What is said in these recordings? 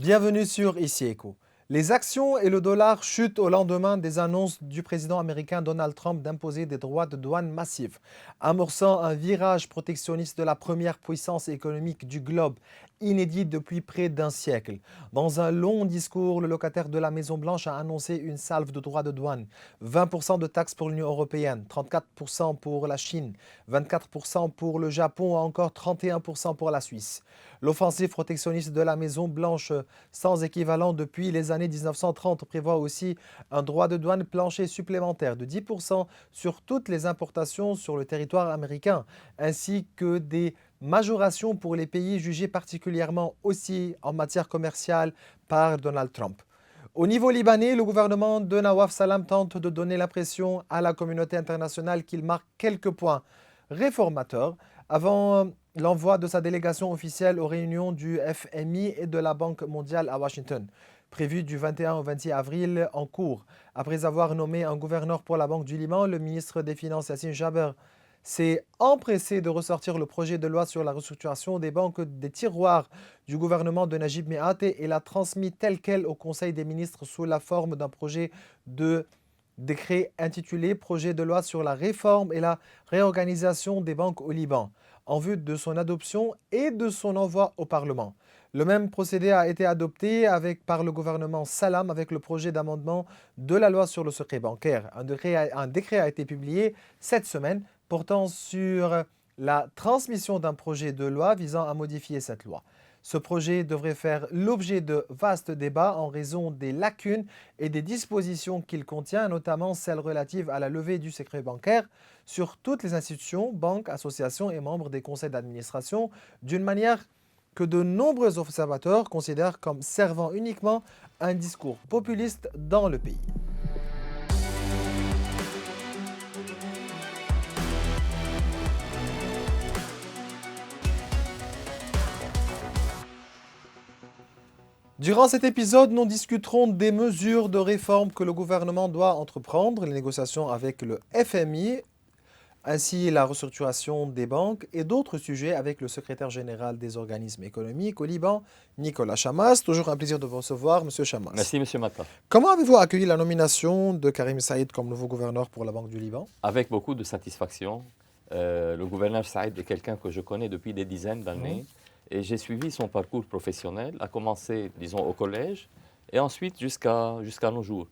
Bienvenue sur Ici Éco. Les actions et le dollar chutent au lendemain des annonces du président américain Donald Trump d'imposer des droits de douane massifs, amorçant un virage protectionniste de la première puissance économique du globe, inédit depuis près d'un siècle. Dans un long discours, le locataire de la Maison-Blanche a annoncé une salve de droits de douane, 20% de taxes pour l'Union européenne, 34% pour la Chine, 24% pour le Japon ou encore 31% pour la Suisse. L'offensive protectionniste de la Maison-Blanche sans équivalent depuis les années 1930 prévoit aussi un droit de douane plancher supplémentaire de 10% sur toutes les importations sur le territoire américain, ainsi que des majorations pour les pays jugés particulièrement aussi en matière commerciale par Donald Trump. Au niveau libanais, le gouvernement de Nawaf Salam tente de donner l'impression à la communauté internationale qu'il marque quelques points réformateurs avant l'envoi de sa délégation officielle aux réunions du FMI et de la Banque mondiale à Washington, prévues du 21 au 26 avril en cours. Après avoir nommé un gouverneur pour la Banque du Liban, le ministre des Finances Yassine Jaber s'est empressé de ressortir le projet de loi sur la restructuration des banques des tiroirs du gouvernement de Najib Mikati et l'a transmis tel quel au Conseil des ministres sous la forme d'un projet de décret intitulé Projet de loi sur la réforme et la réorganisation des banques au Liban, en vue de son adoption et de son envoi au Parlement. Le même procédé a été adopté par le gouvernement Salam avec le projet d'amendement de la loi sur le secret bancaire. Un décret a été publié cette semaine portant sur la transmission d'un projet de loi visant à modifier cette loi. Ce projet devrait faire l'objet de vastes débats en raison des lacunes et des dispositions qu'il contient, notamment celles relatives à la levée du secret bancaire sur toutes les institutions, banques, associations et membres des conseils d'administration, d'une manière que de nombreux observateurs considèrent comme servant uniquement un discours populiste dans le pays. Durant cet épisode, nous discuterons des mesures de réforme que le gouvernement doit entreprendre, les négociations avec le FMI, ainsi la restructuration des banques et d'autres sujets avec le secrétaire général des organismes économiques au Liban, Nicolas Chamas. Toujours un plaisir de vous recevoir, Monsieur Chamas. Merci, M. Matta. Comment avez-vous accueilli la nomination de Karim Saïd comme nouveau gouverneur pour la Banque du Liban? Avec beaucoup de satisfaction. Le gouverneur Saïd est quelqu'un que je connais depuis des dizaines d'années et j'ai suivi son parcours professionnel, à commencer, disons, au collège et ensuite jusqu'à nos jours.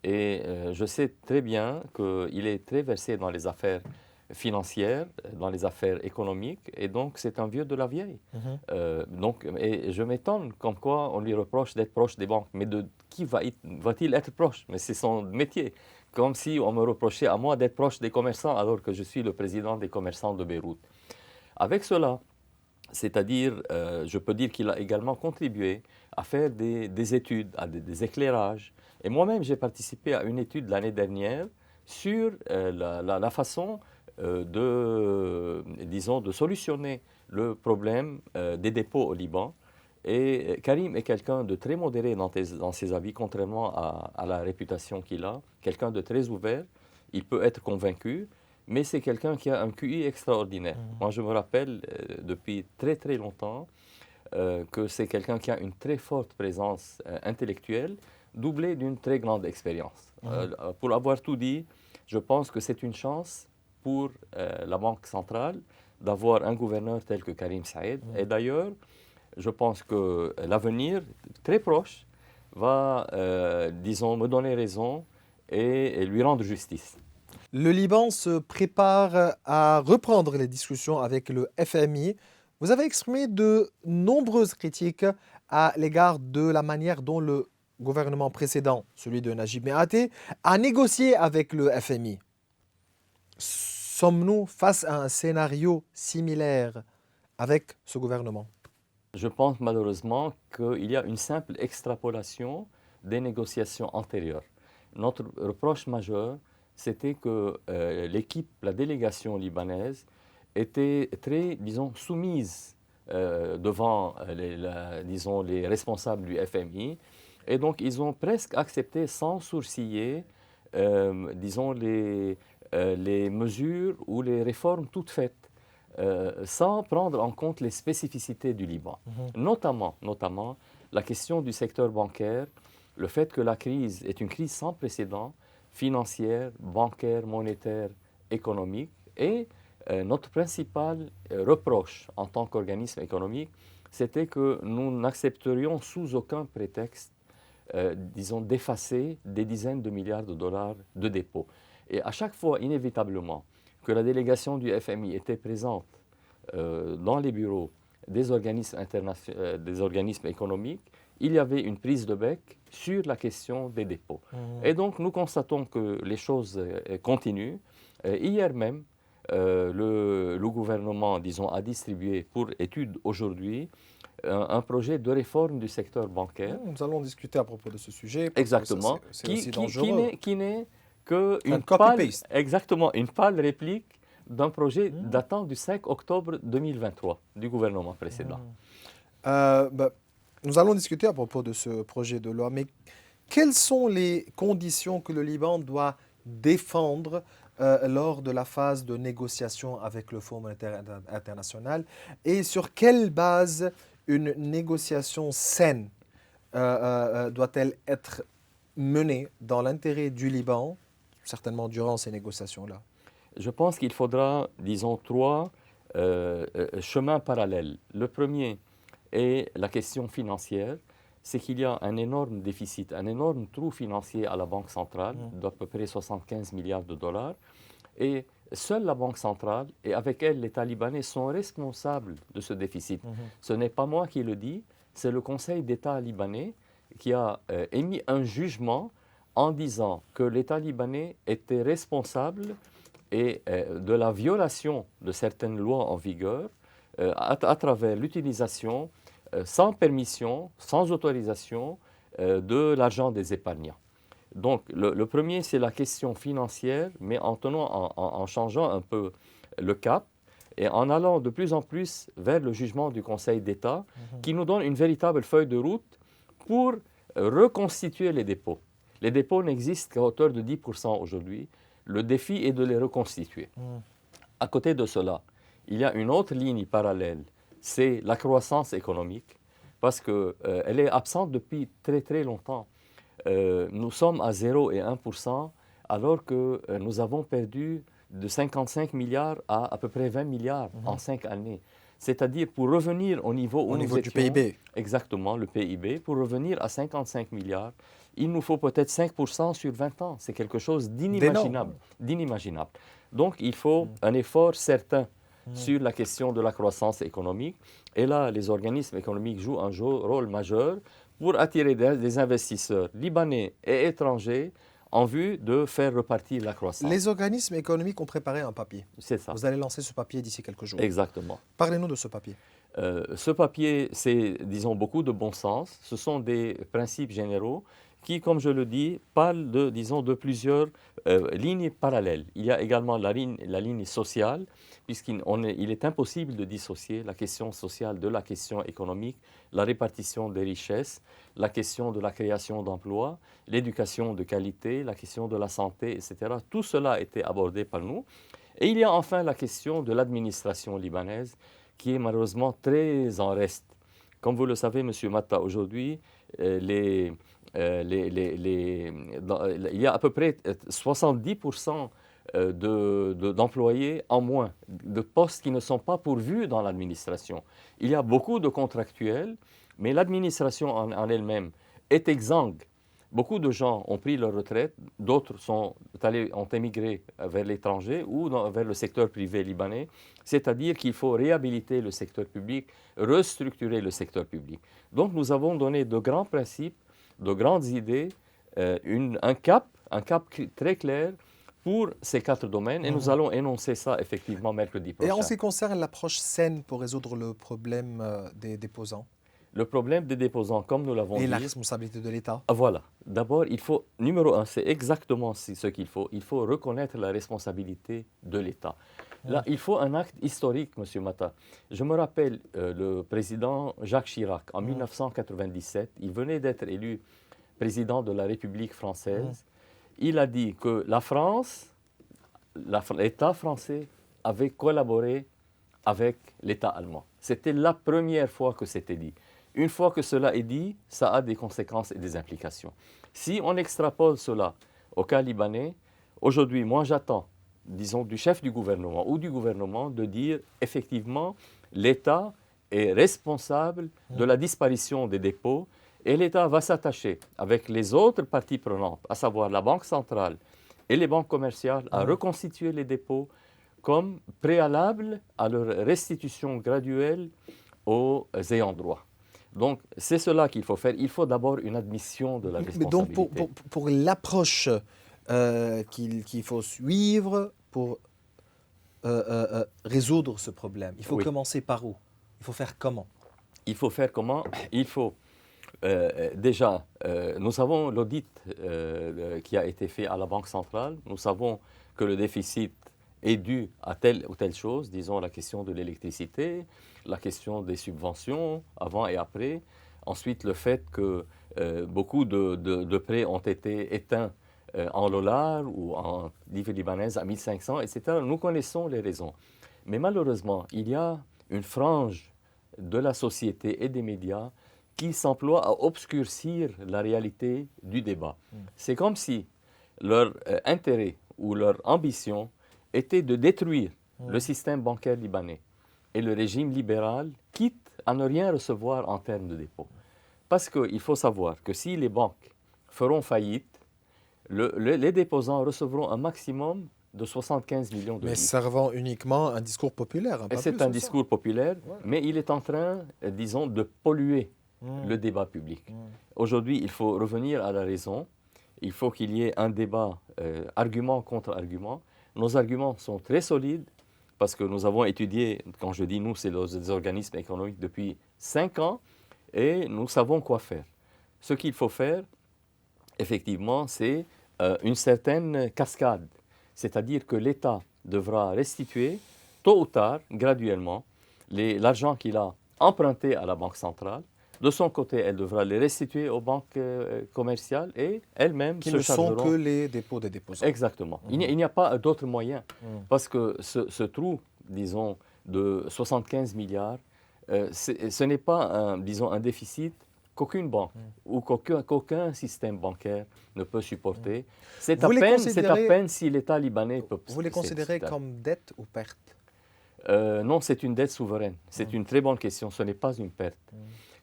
Et je sais très bien qu'il est très versé dans les affaires financières, dans les affaires économiques, et donc c'est un vieux de la vieille. Et je m'étonne comme quoi on lui reproche d'être proche des banques. Mais de qui va-t-il être proche? Mais c'est son métier. Comme si on me reprochait à moi d'être proche des commerçants alors que je suis le président des commerçants de Beyrouth. Avec cela, c'est-à-dire, je peux dire qu'il a également contribué à faire des études, à des éclairages. Et moi-même, j'ai participé à une étude l'année dernière sur la façon de solutionner le problème des dépôts au Liban. Et Karim est quelqu'un de très modéré dans ses avis, contrairement à la réputation qu'il a, quelqu'un de très ouvert. Il peut être convaincu, mais c'est quelqu'un qui a un QI extraordinaire. Moi, je me rappelle depuis très très longtemps que c'est quelqu'un qui a une très forte présence intellectuelle, doublée d'une très grande expérience. Pour avoir tout dit, je pense que c'est une chance pour la Banque centrale d'avoir un gouverneur tel que Karim Saïd. Et d'ailleurs, je pense que l'avenir très proche va, disons, me donner raison et lui rendre justice. Le Liban se prépare à reprendre les discussions avec le FMI. Vous avez exprimé de nombreuses critiques à l'égard de la manière dont le gouvernement précédent, celui de Najib Mikati, a négocié avec le FMI. Sommes-nous face à un scénario similaire avec ce gouvernement? Je pense malheureusement qu'il y a une simple extrapolation des négociations antérieures. Notre reproche majeur, c'était que la délégation libanaise était très, disons, soumise devant les responsables du FMI. Et donc, ils ont presque accepté sans sourciller, disons, les mesures ou les réformes toutes faites. Sans prendre en compte les spécificités du Liban, notamment la question du secteur bancaire, le fait que la crise est une crise sans précédent, financière, bancaire, monétaire, économique. Et notre principal reproche en tant qu'organisme économique, c'était que nous n'accepterions sous aucun prétexte, disons, d'effacer des dizaines de milliards de dollars de dépôts. Et à chaque fois, inévitablement, que la délégation du FMI était présente dans les bureaux des organismes économiques, il y avait une prise de bec sur la question des dépôts. Et donc, nous constatons que les choses continuent. Hier même, le gouvernement, disons, a distribué pour étude aujourd'hui un projet de réforme du secteur bancaire. Nous allons discuter à propos de ce sujet. Parce Exactement. que c'est aussi dangereux. Qui n'est qu'une copy-paste. Exactement, une pâle réplique d'un projet datant du 5 octobre 2023 du gouvernement précédent. Nous allons discuter à propos de ce projet de loi, mais quelles sont les conditions que le Liban doit défendre lors de la phase de négociation avec le Fonds monétaire international et sur quelle base une négociation saine doit-elle être menée dans l'intérêt du Liban, certainement durant ces négociations-là? Je pense qu'il faudra, disons, trois chemins parallèles. Le premier est la question financière, c'est qu'il y a un énorme déficit, un énorme trou financier à la Banque centrale d'à peu près 75 milliards de dollars. Et seule la Banque centrale et avec elle l'État libanais sont responsables de ce déficit. Ce n'est pas moi qui le dis, c'est le Conseil d'État libanais qui a émis un jugement en disant que l'État libanais était responsable de la violation de certaines lois en vigueur à travers l'utilisation sans permission, sans autorisation de l'argent des épargnants. Donc, le premier, c'est la question financière, mais en changeant un peu le cap et en allant de plus en plus vers le jugement du Conseil d'État qui nous donne une véritable feuille de route pour reconstituer les dépôts. Les dépôts n'existent qu'à hauteur de 10% aujourd'hui. Le défi est de les reconstituer. À côté de cela, il y a une autre ligne parallèle, c'est la croissance économique, parce qu'elle est absente depuis très très longtemps. Nous sommes à 0 et 1%, alors que nous avons perdu de 55 milliards à peu près 20 milliards en 5 années. C'est-à-dire pour revenir au niveau où nous étions, du PIB. Exactement, le PIB, pour revenir à 55 milliards, il nous faut peut-être 5% sur 20 ans. C'est quelque chose d'inimaginable. Donc, il faut un effort certain sur la question de la croissance économique. Et là, les organismes économiques jouent un rôle majeur pour attirer des investisseurs libanais et étrangers en vue de faire repartir la croissance. Les organismes économiques ont préparé un papier. C'est ça. Vous allez lancer ce papier d'ici quelques jours. Exactement. Parlez-nous de ce papier. Ce papier, c'est, disons, beaucoup de bon sens. Ce sont des principes généraux qui, comme je le dis, parlent de plusieurs lignes parallèles. Il y a également la ligne sociale, puisqu'il est impossible de dissocier la question sociale de la question économique, la répartition des richesses, la question de la création d'emplois, l'éducation de qualité, la question de la santé, etc. Tout cela a été abordé par nous. Et il y a enfin la question de l'administration libanaise, qui est malheureusement très en reste. Comme vous le savez, M. Matta, aujourd'hui, il y a à peu près 70% d'employés en moins, de postes qui ne sont pas pourvus dans l'administration. Il y a beaucoup de contractuels, mais l'administration en elle-même est exsangue. Beaucoup de gens ont pris leur retraite, d'autres ont émigré vers l'étranger ou vers le secteur privé libanais. C'est-à-dire qu'il faut réhabiliter le secteur public, restructurer le secteur public. Donc nous avons donné de grands principes, de grandes idées, un cap très clair pour ces 4 domaines. Et nous allons énoncer ça effectivement mercredi prochain. Et en ce qui concerne l'approche saine pour résoudre le problème des déposants? Le problème des déposants, comme nous l'avons dit... Et la responsabilité de l'État? Voilà. D'abord, numéro 1, c'est exactement ce qu'il faut. Il faut reconnaître la responsabilité de l'État. Là, il faut un acte historique, M. Matta. Je me rappelle le président Jacques Chirac, en 1997, il venait d'être élu président de la République française. Il a dit que la France, l'État français, avait collaboré avec l'État allemand. C'était la première fois que c'était dit. Une fois que cela est dit, ça a des conséquences et des implications. Si on extrapole cela au cas libanais, aujourd'hui, moi j'attends, disons, du chef du gouvernement ou du gouvernement de dire effectivement l'État est responsable de la disparition des dépôts et l'État va s'attacher avec les autres parties prenantes, à savoir la Banque centrale et les banques commerciales, à reconstituer les dépôts comme préalable à leur restitution graduelle aux ayants droit. Donc, c'est cela qu'il faut faire. Il faut d'abord une admission de la Mais donc, responsabilité. pour l'approche qu'il faut suivre pour résoudre ce problème, il faut Oui. commencer par où? Il faut faire comment? Il faut faire comment? Il faut déjà, nous avons l'audit qui a été fait à la Banque centrale. Nous savons que le déficit est dû à telle ou telle chose, disons la question de l'électricité, la question des subventions avant et après. Ensuite, le fait que beaucoup de prêts ont été éteints en dollars ou en livres libanaises à 1500, etc. Nous connaissons les raisons. Mais malheureusement, il y a une frange de la société et des médias qui s'emploient à obscurcir la réalité du débat. C'est comme si leur intérêt ou leur ambition était de détruire le système bancaire libanais et le régime libéral, quitte à ne rien recevoir en termes de dépôt. Parce qu'il faut savoir que si les banques feront faillite, les déposants recevront un maximum de 75 millions de Mais livres. servant uniquement un discours populaire. Et c'est un discours populaire, mais il est en train, disons, de polluer le débat public. Aujourd'hui, il faut revenir à la raison. Il faut qu'il y ait un débat argument contre argument. Nos arguments sont très solides parce que nous avons étudié, quand je dis nous, c'est les organismes économiques depuis 5 ans et nous savons quoi faire. Ce qu'il faut faire, effectivement, c'est une certaine cascade. C'est-à-dire que l'État devra restituer, tôt ou tard, graduellement, l'argent qu'il a emprunté à la Banque centrale. De son côté, elle devra les restituer aux banques commerciales et elles-mêmes Qui se ne sont chargeront. que les dépôts des déposants. Exactement. Il n'y a pas d'autre moyen. Parce que ce trou, disons, de 75 milliards, ce n'est pas, disons, un déficit qu'aucune banque ou qu'aucun système bancaire ne peut supporter. C'est à peine si l'État libanais peut... Vous les considérez comme dette ou perte? Non, c'est une dette souveraine. C'est une très bonne question. Ce n'est pas une perte.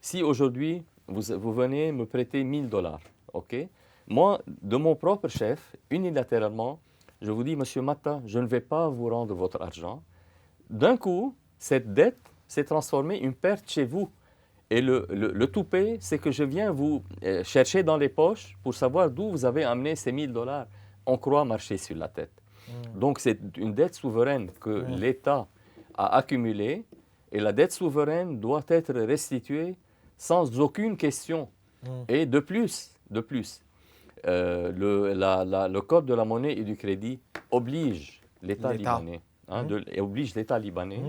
Si aujourd'hui, vous venez me prêter 1000 $, OK? Moi, de mon propre chef, unilatéralement, je vous dis, Monsieur Matta, je ne vais pas vous rendre votre argent. D'un coup, cette dette s'est transformée en une perte chez vous. Et le toupet, c'est que je viens vous chercher dans les poches pour savoir d'où vous avez amené ces 1000 $. On croit marcher sur la tête. Donc, c'est une dette souveraine que l'État a accumulée et la dette souveraine doit être restituée sans aucune question. Et de plus, le Code de la monnaie et du crédit oblige l'État libanais, oblige l'État libanais,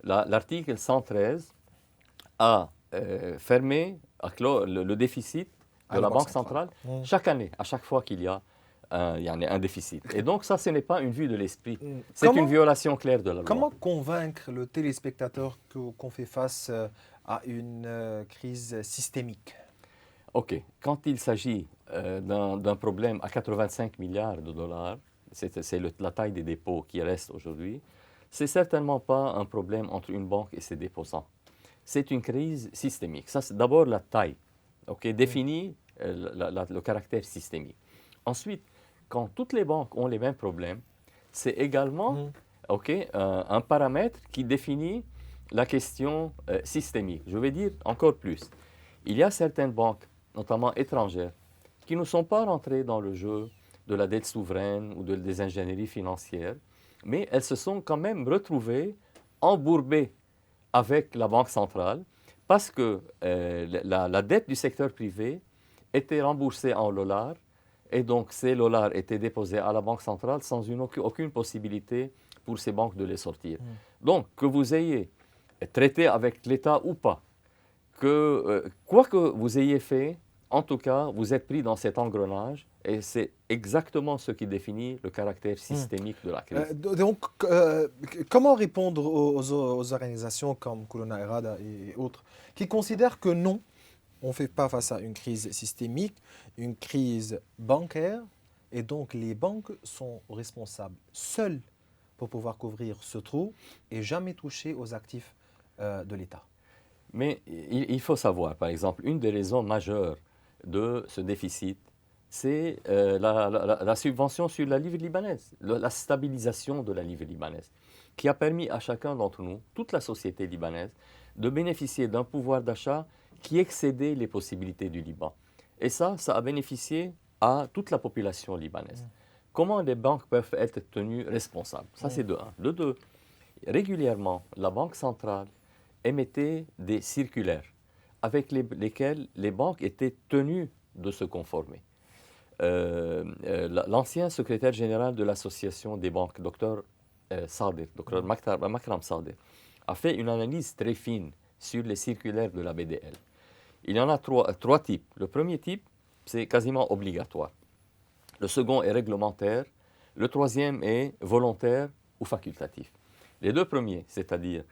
l'article 113, à fermer le déficit de la Banque centrale chaque année, à chaque fois qu'il y a un déficit. Et donc ça, ce n'est pas une vue de l'esprit, c'est une violation claire de la loi. Comment convaincre le téléspectateur qu'on fait face à une crise systémique? OK. Quand il s'agit d'un problème à 85 milliards de dollars, c'est la taille des dépôts qui reste aujourd'hui, c'est certainement pas un problème entre une banque et ses déposants. C'est une crise systémique. Ça, c'est d'abord la taille, okay, définit le caractère systémique. Ensuite, quand toutes les banques ont les mêmes problèmes, c'est également un paramètre qui définit la question systémique. Je vais dire encore plus. Il y a certaines banques, notamment étrangères, qui ne sont pas rentrées dans le jeu de la dette souveraine ou des ingénieries financières, mais elles se sont quand même retrouvées embourbées avec la Banque centrale parce que la dette du secteur privé était remboursée en dollars et donc ces dollars étaient déposés à la Banque centrale sans aucune possibilité pour ces banques de les sortir. Donc, que vous ayez traité avec l'État ou pas, quoi que vous ayez fait, En tout cas, vous êtes pris dans cet engrenage et c'est exactement ce qui définit le caractère systémique de la crise. Donc, comment répondre aux organisations comme Colonna Errada et autres qui considèrent que non, on ne fait pas face à une crise systémique, une crise bancaire, et donc les banques sont responsables seules pour pouvoir couvrir ce trou et jamais toucher aux actifs de l'État. Mais il faut savoir, par exemple, une des raisons majeures de ce déficit, c'est la subvention sur la livre libanaise, la stabilisation de la livre libanaise, qui a permis à chacun d'entre nous, toute la société libanaise, de bénéficier d'un pouvoir d'achat qui excédait les possibilités du Liban. Et ça a bénéficié à toute la population libanaise. Comment les banques peuvent être tenues responsables? Ça, c'est de un. De deux, régulièrement, la Banque centrale émettait des circulaires avec lesquelles les banques étaient tenues de se conformer. L'ancien secrétaire général de l'association des banques, Dr Sadir, Dr Makram Sadir, a fait une analyse très fine sur les circulaires de la BDL. Il y en a trois types. Le premier type, c'est quasiment obligatoire. Le second est réglementaire. Le troisième est volontaire ou facultatif. Les deux premiers, c'est-à-dire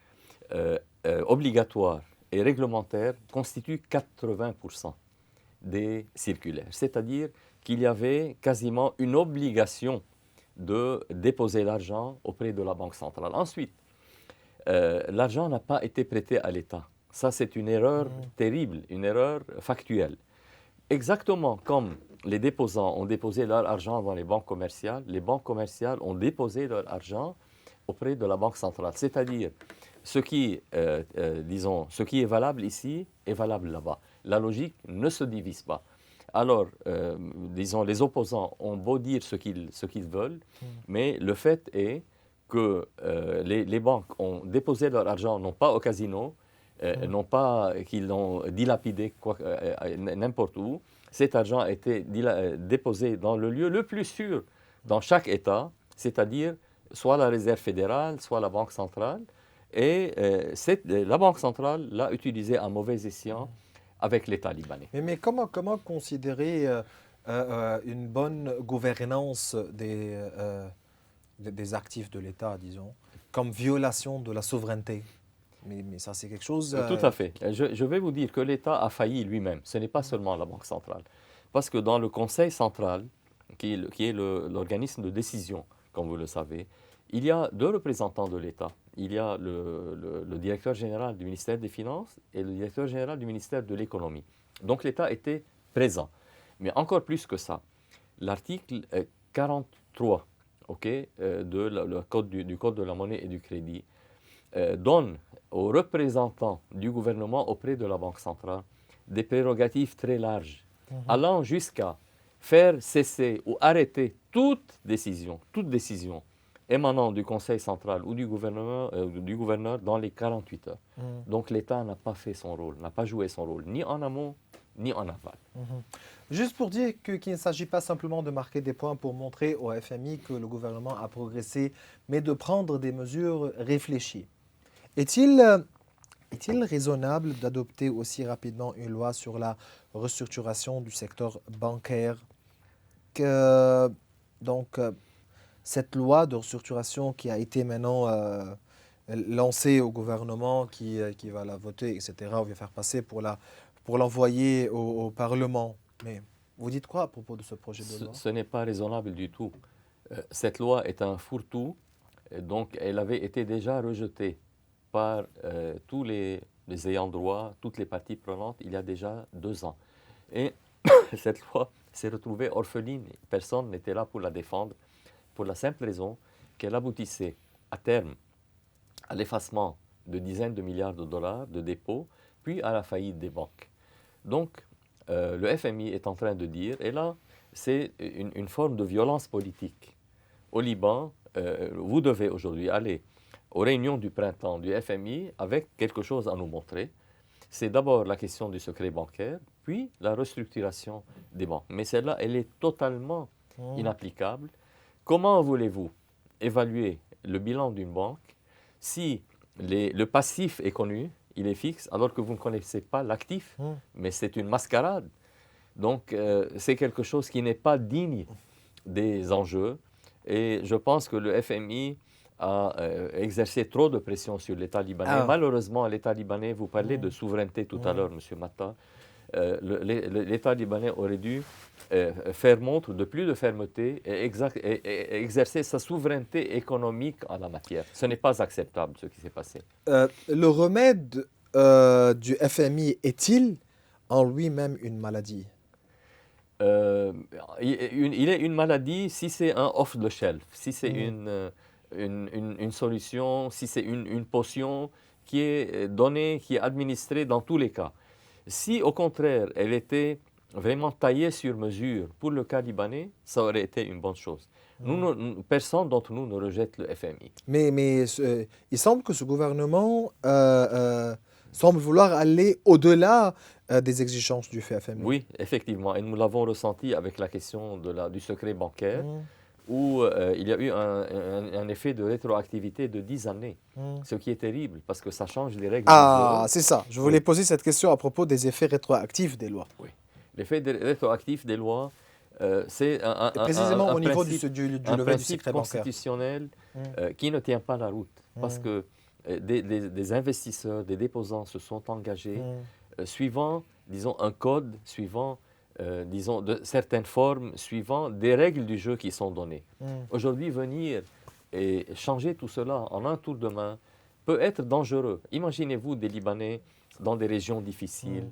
obligatoire et réglementaire, constituent 80% des circulaires. C'est-à-dire qu'il y avait quasiment une obligation de déposer l'argent auprès de la Banque centrale. Ensuite, l'argent n'a pas été prêté à l'État. Ça, c'est une erreur terrible, une erreur factuelle. Exactement comme les déposants ont déposé leur argent dans les banques commerciales ont déposé leur argent auprès de la Banque centrale. C'est-à-dire, ce qui est valable ici est valable là-bas. La logique ne se divise pas. Alors, les opposants ont beau dire ce qu'ils veulent, mais le fait est que les banques ont déposé leur argent, non pas au casino, non pas qu'ils l'ont dilapidé n'importe où. Cet argent a été déposé dans le lieu le plus sûr dans chaque État, c'est-à-dire soit la Réserve fédérale, soit la Banque centrale. Et la Banque centrale l'a utilisé à mauvais escient avec l'État libanais. Mais comment considérer une bonne gouvernance des actifs de l'État, disons, comme violation de la souveraineté? Mais ça, c'est quelque chose... Tout à fait. Je vais vous dire que l'État a failli lui-même. Ce n'est pas seulement la Banque centrale. Parce que dans le Conseil central, qui est l'organisme de décision, comme vous le savez, il y a deux représentants de l'État. Il y a le directeur général du ministère des Finances et le directeur général du ministère de l'Économie. Donc l'État était présent. Mais encore plus que ça, l'article 43 du Code de la monnaie et du crédit donne aux représentants du gouvernement auprès de la Banque centrale des prérogatives très larges, allant jusqu'à faire cesser ou arrêter toute décision émanant du Conseil central ou du gouverneur dans les 48 heures. Donc l'État n'a pas fait son rôle, n'a pas joué son rôle, ni en amont, ni en aval. Juste pour dire qu'il ne s'agit pas simplement de marquer des points pour montrer au FMI que le gouvernement a progressé, mais de prendre des mesures réfléchies. Est-il raisonnable d'adopter aussi rapidement une loi sur la restructuration du secteur bancaire cette loi de restructuration qui a été maintenant lancée au gouvernement, qui va la voter, etc., on va faire passer pour l'envoyer au Parlement. Mais vous dites quoi à propos de ce projet de loi? Ce n'est pas raisonnable du tout. Cette loi est un fourre-tout, donc elle avait été déjà rejetée par tous les ayants droit, toutes les parties prenantes, il y a déjà 2 ans. Et cette loi s'est retrouvée orpheline. Personne n'était là pour la défendre, pour la simple raison qu'elle aboutissait à terme à l'effacement de dizaines de milliards de dollars de dépôts, puis à la faillite des banques. Donc, le FMI est en train de dire, et là, c'est une forme de violence politique. Au Liban, vous devez aujourd'hui aller aux réunions du printemps du FMI avec quelque chose à nous montrer. C'est d'abord la question du secret bancaire, puis la restructuration des banques. Mais celle-là, elle est totalement inapplicable. Comment voulez-vous évaluer le bilan d'une banque si le passif est connu, il est fixe, alors que vous ne connaissez pas l'actif, mais c'est une mascarade. Donc, c'est quelque chose qui n'est pas digne des enjeux. Et je pense que le FMI a exercé trop de pression sur l'État libanais. Ah. Malheureusement, l'État libanais, vous parlez de souveraineté tout à l'heure, M. Matta, l'État libanais aurait dû faire montre de plus de fermeté et exercer sa souveraineté économique en la matière. Ce n'est pas acceptable ce qui s'est passé. Le remède du FMI est-il en lui-même une maladie? Il est une maladie si c'est un off the shelf, si c'est une solution, si c'est une potion qui est donnée, qui est administrée dans tous les cas. Si au contraire, elle était vraiment taillée sur mesure pour le cas libanais, ça aurait été une bonne chose. Personne d'entre nous ne rejette le FMI. Mais il semble que ce gouvernement semble vouloir aller au-delà des exigences du FMI. Oui, effectivement. Et nous l'avons ressenti avec la question du secret bancaire, où il y a eu un effet de rétroactivité de 10 années, ce qui est terrible parce que ça change les règles du jeu. C'est ça. Je voulais poser cette question à propos des effets rétroactifs des lois. Oui. L'effet rétroactif des lois, c'est précisément au niveau du un levé du principe secret bancaire constitutionnel qui ne tient pas la route parce que des investisseurs, des déposants se sont engagés suivant, disons, un code, suivant, disons, de certaines formes, suivant des règles du jeu qui sont données. Aujourd'hui, venir et changer tout cela en un tour de main peut être dangereux. Imaginez-vous des Libanais dans des régions difficiles,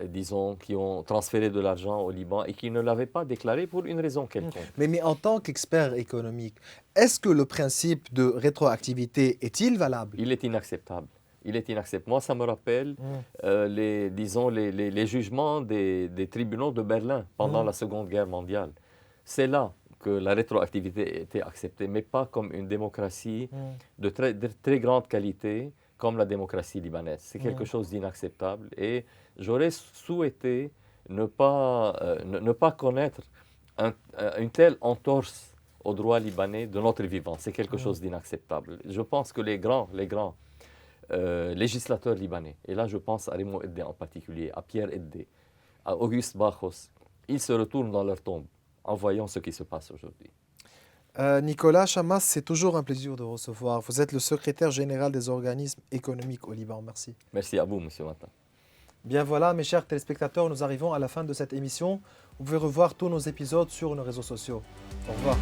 disons, qui ont transféré de l'argent au Liban et qui ne l'avaient pas déclaré pour une raison quelconque. Mais en tant qu'expert économique, est-ce que le principe de rétroactivité est-il valable? Il est inacceptable. Il est inacceptable. Moi, ça me rappelle, les jugements des tribunaux de Berlin pendant la Seconde Guerre mondiale. C'est là que la rétroactivité était acceptée, mais pas comme une démocratie de très grande qualité, comme la démocratie libanaise. C'est quelque chose d'inacceptable. Et j'aurais souhaité ne pas connaître une telle entorse au droit libanais de notre vivant. C'est quelque chose d'inacceptable. Je pense que les grands législateurs libanais, et là je pense à Raymond Eddé en particulier, à Pierre Eddé, à Auguste Bachos, ils se retournent dans leur tombe en voyant ce qui se passe aujourd'hui. Nicolas Chammas, c'est toujours un plaisir de recevoir. Vous êtes le secrétaire général des organismes économiques au Liban. Merci. Merci à vous, M. Matta. Bien voilà, mes chers téléspectateurs, nous arrivons à la fin de cette émission. Vous pouvez revoir tous nos épisodes sur nos réseaux sociaux. Au revoir.